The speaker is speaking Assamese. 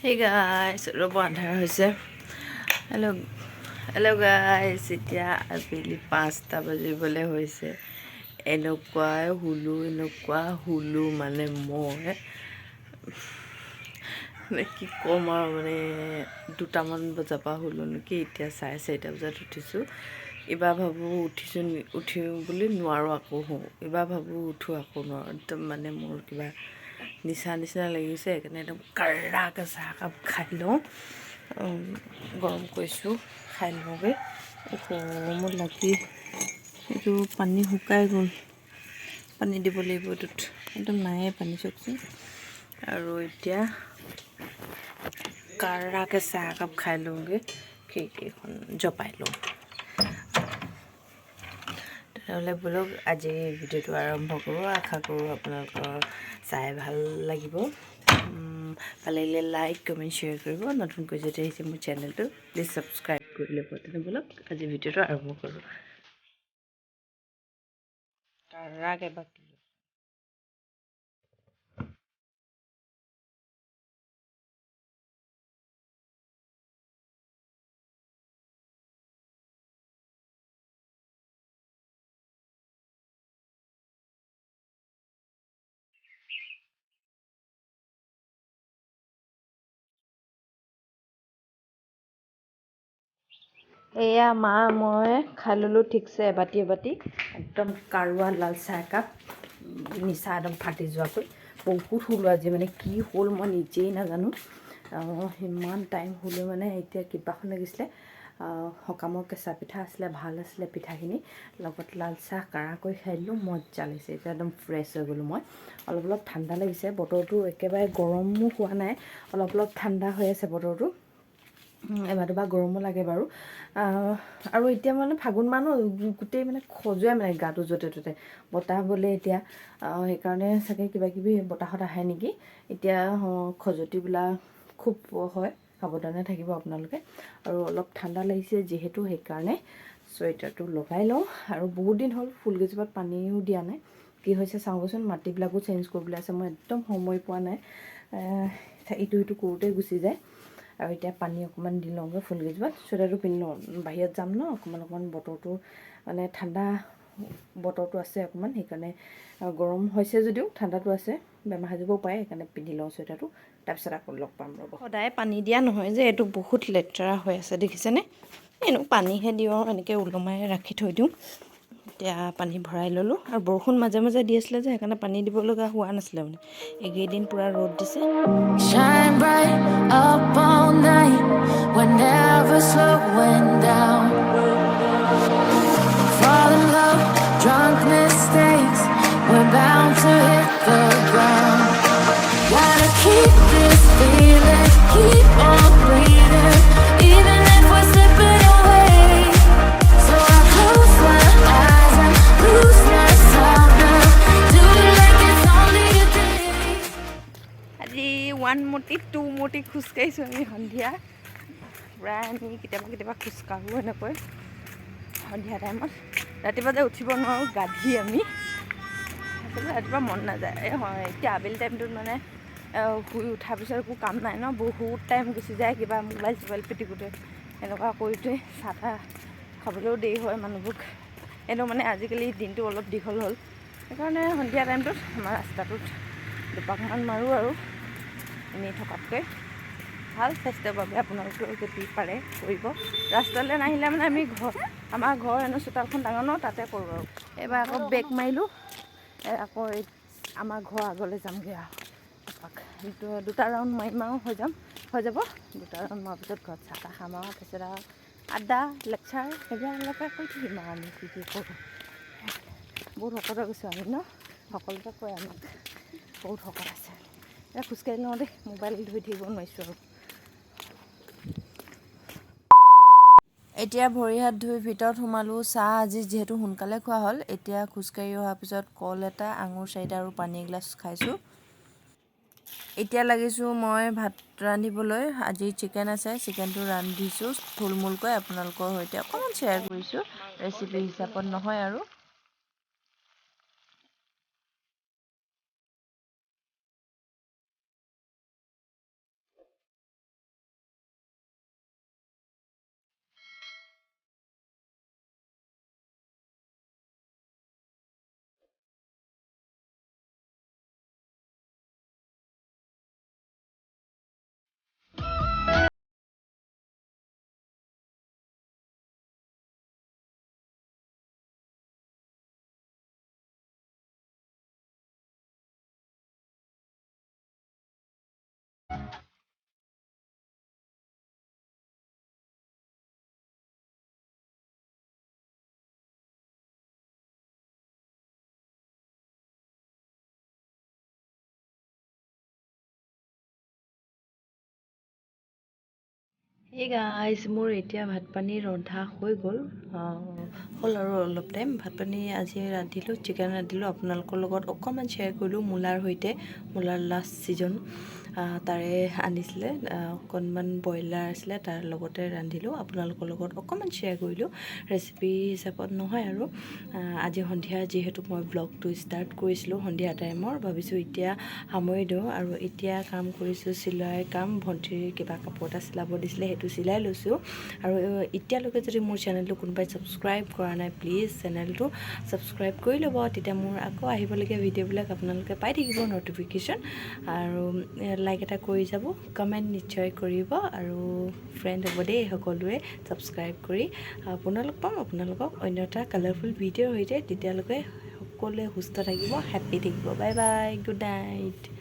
Hey guys, ৰ'ব আন্ধাৰ হৈছে। হেল্ল' guys, এতিয়া আবেলি 5টা বাজিবলৈ হৈছে। এনেকুৱাই শুলো মানে মই কি ক'ম আৰু মানে 2টামান বজাৰ পৰা শুলো নেকি। এতিয়া 4:30 বজাত উঠিছোঁ। এবাৰ ভাবোঁ উঠিম বুলি নোৱাৰোঁ, আকৌ শুওঁ। এবাৰ ভাবোঁ উঠোঁ, আকৌ নোৱাৰোঁ। একদম মানে মোৰ কিবা নিচিনা লাগিছে। সেইকাৰণে একদম কাৰাকৈ চাহকাপ খাই লওঁ। গৰম কৰিছোঁ, খাই লওঁগৈ। গৰমত লাগি এইটো পানী শুকাই গ'ল। পানী দিব লাগিব এইটোত, একদম নায়ে পানী চাওকচোন। আৰু এতিয়া কাৰাকৈ চাহ একাপ খাই লওঁগৈ, খিৰিকীখন জপাই লওঁ। তেনেহ'লে বোলো আজি ভিডিঅ'টো আৰম্ভ কৰোঁ। আশা কৰোঁ আপোনালোকৰ চাই ভাল লাগিব। ভাল লাগিলে লাইক, কমেণ্ট, শ্বেয়াৰ কৰিব। নতুনকৈ যদি আহিছে মোৰ চেনেলটো প্লিজ ছাবস্ক্ৰাইব কৰি ল'ব। তেনে বোলক আজি ভিডিঅ'টো আৰম্ভ কৰোঁ। কাৰাকৈ বাকী এয়া মই খাই ল'লোঁ ঠিকছে এবাটি একদম কাৰুৱা লাল চাহ একাপ, নিচা একদম ফাটি যোৱাকৈ। বহুত শুলোঁ আজি, মানে কি হ'ল মই নিজেই নাজানো। সিমান টাইম শুলোঁ মানে এতিয়া কিবাখন লাগিছিলে। সকামৰ কেঁচা পিঠা আছিলে, ভাল আছিলে পিঠাখিনি, লগত লাল চাহ কাৰাকৈ খাই দিলোঁ। মজা লাগিছে, এতিয়া একদম ফ্ৰেছ হৈ গ'লোঁ মই। অলপ ঠাণ্ডা লাগিছে, বতৰটো একেবাৰে গৰমো হোৱা নাই, অলপ ঠাণ্ডা হৈ আছে বতৰটো। এবাৰ দুবাৰ গৰমো লাগে বাৰু। আৰু এতিয়া মানে ফাগুণ মাহ গোটেই মানে খজুৱাই মানে গাটো য'তে ত'তে। বতাহ বলে এতিয়া, সেইকাৰণে চাগে কিবাকিবি বতাহত আহে নেকি। এতিয়া খজুৱতিবিলাক খুব হয়, সাৱধানে থাকিব আপোনালোকে। আৰু অলপ ঠাণ্ডা লাগিছে যিহেতু, সেইকাৰণে চুৱেটাৰটো লগাই লওঁ। আৰু বহুত দিন হ'ল ফুলকেইজোপাত পানীও দিয়া নাই। কি হৈছে চাওঁচোন, মাটিবিলাকো চেঞ্জ কৰিবলৈ আছে। মই একদম সময় পোৱা নাই, ইটো সিটো কৰোঁতেই গুচি যায়। আৰু এতিয়া পানী অকণমান দি লওঁগৈ ফুলকেইজোপাত। চুৱেটাৰটো পিন্ধি লওঁ, বাহিৰত যাম ন, অকণমান বতৰটো মানে ঠাণ্ডা বতৰটো আছে অকণমান, সেইকাৰণে গৰম হৈছে যদিও ঠাণ্ডাটো আছে, বেমাৰ হৈ যাবও পাৰে। সেইকাৰণে পিন্ধি লওঁ চুৱেটাৰটো, তাৰপিছত আকৌ লগ পাম ৰ'ব। সদায় পানী দিয়া নহয় যে, এইটো বহুত লেতেৰা হৈ আছে দেখিছেনে। পানীহে দিওঁ আৰু এনেকৈ ওলমাই ৰাখি থৈ দিওঁ। এতিয়া পানী ভৰাই ল'লোঁ। আৰু বৰষুণ মাজে মাজে দি আছিলে যে, সেইকাৰণে পানী দিব লগা হোৱা নাছিলে মানে। এইকেইদিন পূৰা ৰ'দ দিছে। Shine bright up all night, we're never slowing down. Fall in love, drunk mistakes, we're bound to hit the ground. Gotta keep this feeling, keep on breathing, even if we're slipping away. So I close my eyes and lose myself now, do it like it's only a day. আজি 1 মতি 2 মতি খোজকাঢ়িছোঁ আমি সন্ধিয়া। প্ৰায় আমি কেতিয়াবা খোজকাঢ়োঁ এনেকৈ সন্ধিয়া টাইমত। ৰাতিপুৱা যে উঠিব নোৱাৰোঁ গাধি আমি, আচলতে ৰাতিপুৱা মন নাযায়। হয়, এতিয়া আবেলি টাইমটোত মানে শুই উঠাৰ পিছত একো কাম নাই ন, বহুত টাইম গুচি যায় কিবা মোবাইল চোবাইল পিটিকোতে, এনেকুৱা কৰোঁতে। চাহ তাহ খাবলৈও দেৰি হয় মানুহবোৰক। এনেও মানে আজিকালি দিনটো অলপ দীঘল হ'ল, সেইকাৰণে সন্ধিয়া টাইমটোত আমাৰ ৰাস্তাটোত দুপাকমান মাৰোঁ আৰু এনেই থকাতকৈ। ভাল স্বাস্থ্যৰ বাবে আপোনালোকেও যদি পাৰে কৰিব। ৰাস্তালৈ নাহিলে মানে আমাৰ ঘৰ এনেও চোতালখন ডাঙৰ ন, তাতে কৰোঁ আৰু। এইবাৰ আকৌ বেক মাৰিলোঁ, আকৌ আমাৰ ঘৰ আগলৈ যামগৈ আৰু এপাক। 2টা ৰাউণ্ড মাৰিম আৰু হৈ যাব। 2টা ৰাউণ্ড মৰাৰ পিছত ঘৰত চাহ তাহ খাম আৰু তাৰপিছত আৰু আড্ডা লেকচাৰ সেইবিলাকে কৰি থাকিম আৰু আমি কি কৰোঁ। বহুত শকত হৈ গৈছোঁ আমি ন, সকলোতে কয় আমাক বহুত শকত আছে। এতিয়া খোজকাঢ়ি লওঁ দেই, মোবাইল ধৰি থাকিব নোৱাৰিছোঁ আৰু। এতিয়া ভৰি হাত ধুই ভিতৰত সোমালোঁ। চাহ আজি যিহেতু সোনকালে খোৱা হ'ল, এতিয়া খোজকাঢ়ি অহাৰ পিছত কল এটা, আঙুৰ 4টা আৰু পানী এগিলাচ খাইছোঁ। এতিয়া লাগিছোঁ মই ভাত ৰান্ধিবলৈ। আজি চিকেন আছে, চিকেনটো ৰান্ধিছোঁ থুলমূলকৈ আপোনালোকৰ সৈতে অকণমান শ্বেয়াৰ কৰিছোঁ, ৰেচিপি হিচাপত নহয় আৰু। এই গাইজ মোৰ এতিয়া ভাত পানী ৰন্ধা হৈ গ'ল হ'ল আৰু অলপ টাইম ভাত পানী আজি ৰান্ধিলোঁ চিকেন ৰান্ধিলোঁ আপোনালোকৰ লগত অকণমান শ্বেয়াৰ কৰিলোঁ মূলাৰ সৈতে মূলাৰ লাষ্ট ছিজন তাৰে আনিছিলে অকণমান ব্ৰইলাৰ আছিলে তাৰ লগতে ৰান্ধিলোঁ আপোনালোকৰ লগত অকণমান শ্বেয়াৰ কৰিলোঁ ৰেচিপি হিচাপত নহয় আৰু আজি সন্ধিয়া যিহেতু মই ব্লগটো ষ্টাৰ্ট কৰিছিলোঁ সন্ধিয়া টাইমৰ ভাবিছোঁ এতিয়া সামৰি দিওঁ আৰু এতিয়া কাম কৰিছোঁ চিলাই কাম ভণ্টিৰ কিবা কাপোৰ এটা চিলাব দিছিলে সেইটো চিলাই লৈছোঁ আৰু এতিয়ালৈকে যদি মোৰ চেনেলটো কোনোবাই ছাবস্ক্ৰাইব কৰা নাই প্লিজ চেনেলটো ছাবস্ক্ৰাইব কৰি ল'ব তেতিয়া মোৰ আকৌ আহিবলগীয়া ভিডিঅ'বিলাক আপোনালোকে পাই থাকিব ন'টিফিকেশ্যন আৰু লাইক এটা কৰি যাব কমেণ্ট নিশ্চয় কৰিব আৰু ফ্ৰেণ্ড হ'ব দেই সকলোৱে ছাবস্ক্ৰাইব কৰি পুনৰ লগ পাম আপোনালোকক অন্য এটা কালাৰফুল ভিডিঅ'ৰ সৈতে তেতিয়ালৈকে সকলোৱে সুস্থ থাকিব হেপ্পী থাকিব বাই বাই গুড নাইট